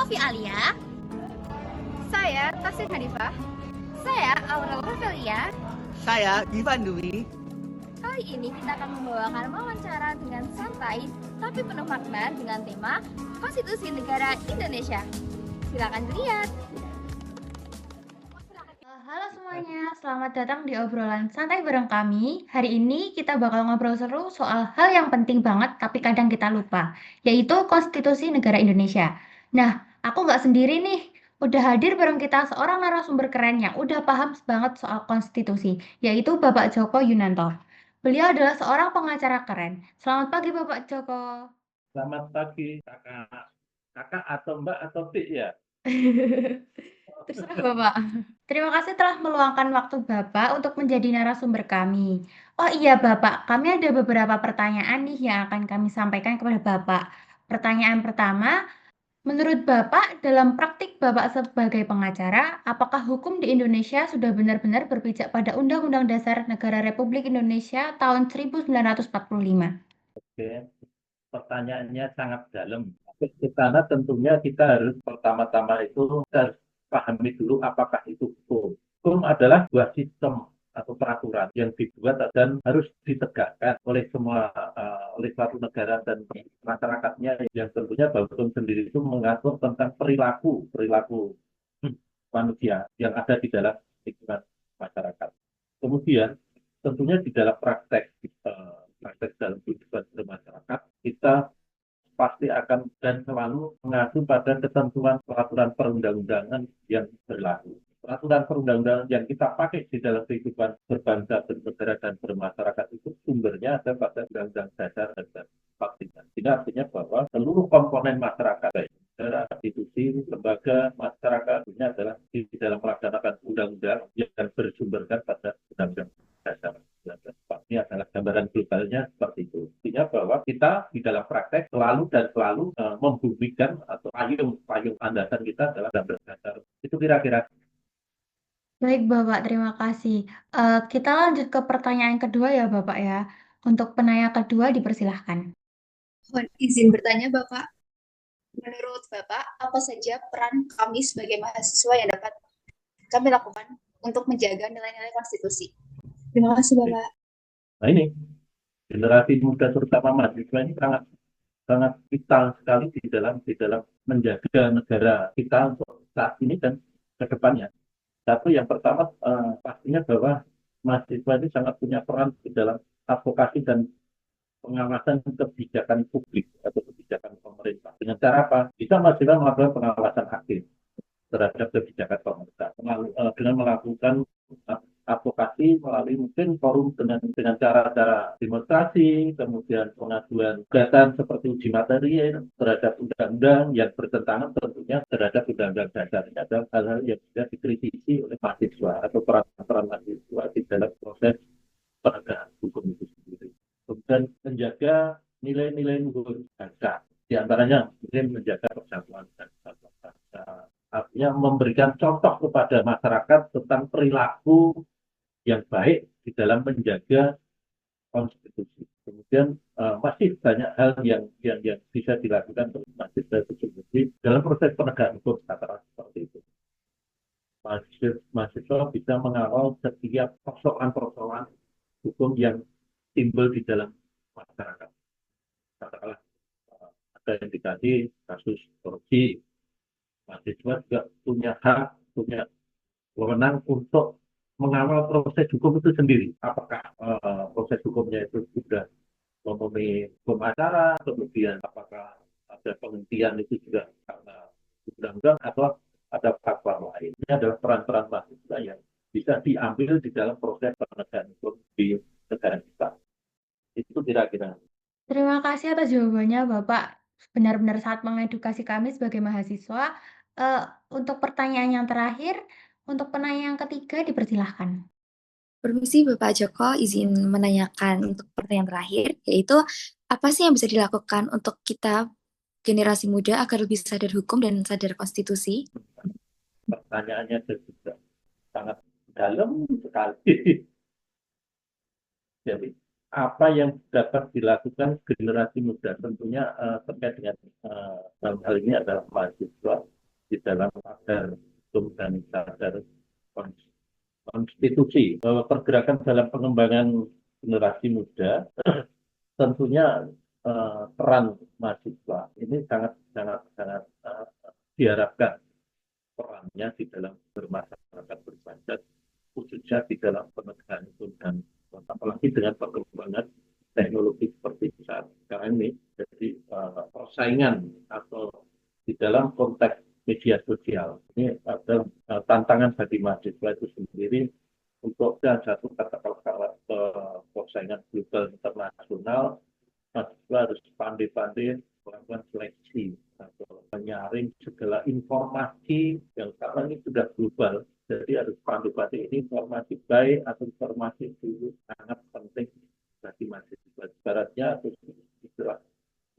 Novi Alia. Saya Tasya Hanifah. Saya Aurel Revelia. Saya Ivan Dwi. Kali ini kita akan membawakan wawancara dengan santai tapi penuh makna dengan tema Konstitusi Negara Indonesia. Silakan dilihat. Halo semuanya, selamat datang di obrolan santai bareng kami. Hari ini kita bakal ngobrol seru soal hal yang penting banget tapi kadang kita lupa, yaitu Konstitusi Negara Indonesia. Nah, aku nggak sendiri nih. Udah hadir bareng kita seorang narasumber keren yang udah paham banget soal konstitusi, yaitu Bapak Joko Yunanto. Beliau adalah seorang pengacara keren. Selamat pagi Bapak Joko. Selamat pagi, kakak. Kakak atau mbak atau tik ya? Terserah Bapak. Terima kasih telah meluangkan waktu Bapak untuk menjadi narasumber kami. Oh iya Bapak, kami ada beberapa pertanyaan nih yang akan kami sampaikan kepada Bapak. Pertanyaan pertama, menurut Bapak dalam praktik Bapak sebagai pengacara, apakah hukum di Indonesia sudah benar-benar berpijak pada Undang-Undang Dasar Negara Republik Indonesia tahun 1945? Oke, pertanyaannya sangat dalam. Karena tentunya kita harus pertama-tama itu kita harus pahami dulu apakah itu hukum. Hukum adalah sebuah sistem atau peraturan yang dibuat dan harus ditegakkan oleh semua oleh suatu negara dan masyarakatnya, yang tentunya bahwa hukum sendiri itu mengatur tentang perilaku manusia yang ada di dalam lingkungan masyarakat. Kemudian tentunya di dalam praktek dalam kehidupan bermasyarakat, kita pasti akan dan selalu mengacu pada ketentuan peraturan perundang-undangan yang berlaku. Peraturan perundang-undangan yang kita pakai di dalam kehidupan berbangsa, bernegara, dan bermasyarakat itu sumbernya ada pada Undang-Undang Dasar 45. Ini artinya bahwa seluruh komponen masyarakat, baik negara, institusi, lembaga, masyarakat, ini adalah di dalam melaksanakan undang-undang yang bersumberkan pada Undang-Undang Dasar 1945. Ini adalah gambaran globalnya seperti itu. Artinya bahwa kita di dalam praktek selalu membumikan atau payung landasan kita adalah Undang-Undang Dasar. Itu kira-kira. Baik Bapak, terima kasih. Kita lanjut ke pertanyaan kedua ya Bapak ya. Untuk penanya kedua dipersilahkan. Mohon izin bertanya Bapak, menurut Bapak, apa saja peran kami sebagai mahasiswa yang dapat kami lakukan untuk menjaga nilai-nilai konstitusi? Terima kasih Bapak. Nah ini, generasi muda terutama mahasiswa ini sangat sangat vital sekali di dalam menjaga negara kita untuk saat ini dan ke depannya. Satu yang pertama pastinya bahwa mahasiswa ini sangat punya peran di dalam advokasi dan pengawasan kebijakan publik atau kebijakan pemerintah. Dengan cara apa? Kita mahasiswa melakukan pengawasan aktif terhadap kebijakan pemerintah dengan melakukan advokasi melalui mungkin forum dengan cara-cara demonstrasi, kemudian pengajuan gugatan seperti uji materi terhadap undang-undang yang bertentangan tentunya terhadap undang-undang dasar. Ini adalah hal-hal yang bisa dikritisi oleh mahasiswa atau peran mahasiswa di dalam proses penegakan hukum itu sendiri. Kemudian menjaga nilai-nilai luhur bangsa, di antaranya mungkin menjaga persatuan dan kesatuan bangsa. Artinya memberikan contoh kepada masyarakat tentang perilaku yang baik di dalam menjaga konstitusi. Kemudian masih banyak hal yang bisa dilakukan oleh mahasiswa itu sendiri dalam proses penegakan hukum, katakan seperti itu. Mahasiswa bisa mengawal setiap persoalan-persoalan hukum yang timbul di dalam masyarakat. Katakanlah ada indikasi kasus korupsi, mahasiswa juga punya hak, punya wewenang untuk mengawal proses hukum itu sendiri. Apakah proses hukumnya itu sudah memenuhi hukum acara, kemudian apakah ada penghentian itu juga karena undang-undang atau ada faktor lain. Ini adalah peran-peran mahasiswa yang bisa diambil di dalam proses penegakan hukum di negara kita. Itu kira-kira. Terima kasih atas jawabannya, Bapak. Benar-benar sangat mengedukasi kami sebagai mahasiswa. Untuk pertanyaan yang terakhir, untuk penanya yang ketiga dipersilahkan. Permisi Bapak Joko, izin menanyakan untuk pertanyaan terakhir, yaitu apa sih yang bisa dilakukan untuk kita generasi muda agar lebih sadar hukum dan sadar konstitusi? Pertanyaannya juga sangat dalam sekali. Jadi, apa yang dapat dilakukan generasi muda? Tentunya terkait dengan dalam hal ini adalah mahasiswa. di dalam sadar hukum dan sadar konstitusi. Pergerakan dalam pengembangan generasi muda tentunya peran mahasiswa ini sangat sangat sangat diharapkan perannya di dalam bermasyarakat berbangsa, khususnya di dalam penegakan hukum dan apalagi dengan perkembangan teknologi seperti saat sekarang ini. Jadi persaingan atau di dalam konteks media sosial ini adalah tantangan bagi mahasiswa itu sendiri untuk satu katakanlah persaingan global internasional. Mahasiswa harus pandai-pandai melakukan seleksi atau menyaring segala informasi yang sekarang ini sudah global. Jadi harus pandai-pandai ini informasi baik atau informasi dulu sangat penting bagi mahasiswa. Ibaratnya atau istilah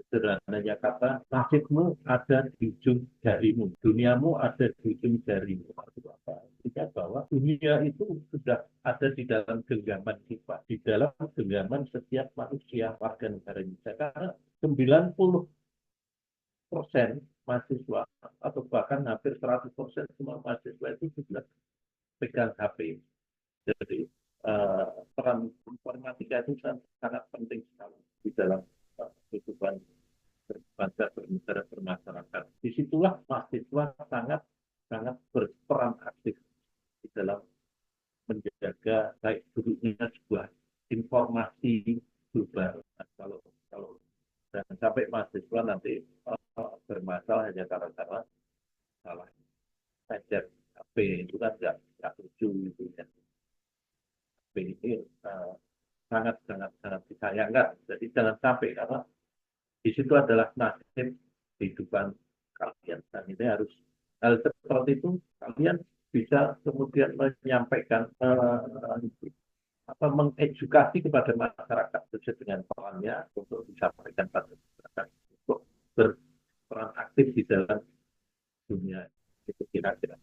sederhananya kata, nasibmu ada di ujung jarimu, duniamu ada di ujung jarimu. Artinya apa? Artinya bahwa dunia itu sudah ada di dalam genggaman kita, di dalam genggaman setiap manusia warga negara Indonesia. Karena 90% mahasiswa atau bahkan hampir 100% semua mahasiswa itu sudah pegang HP. Jadi peran informatika itu sangat penting sekali di dalam kehidupan berbangsa, bernegara, bermasyarakat. Disitulah mahasiswa sangat sangat berperan aktif di dalam menjaga baik buruknya sebuah informasi global. Nah, kalau jangan sampai mahasiswa nanti bermasalah hanya karena salah saja HP itu kan nggak lucu gitu ya. HP ini sangat sangat sangat disayangkan. Jadi jangan sampai karena di situ adalah nasib kehidupan kalian dan ini harus hal seperti itu kalian bisa kemudian menyampaikan mengedukasi kepada masyarakat sesuai dengan perannya untuk disampaikan pada masyarakat untuk berperan aktif di dalam dunia itu kira-kira.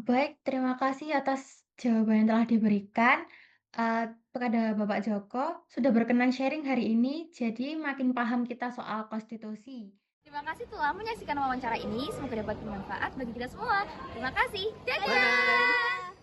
Baik, terima kasih atas jawaban yang telah diberikan. Kepada Bapak Joko, sudah berkenan sharing hari ini, jadi makin paham kita soal konstitusi. Terima kasih telah menyaksikan wawancara ini. Semoga dapat bermanfaat bagi kita semua. Terima kasih. Dadah. Bye.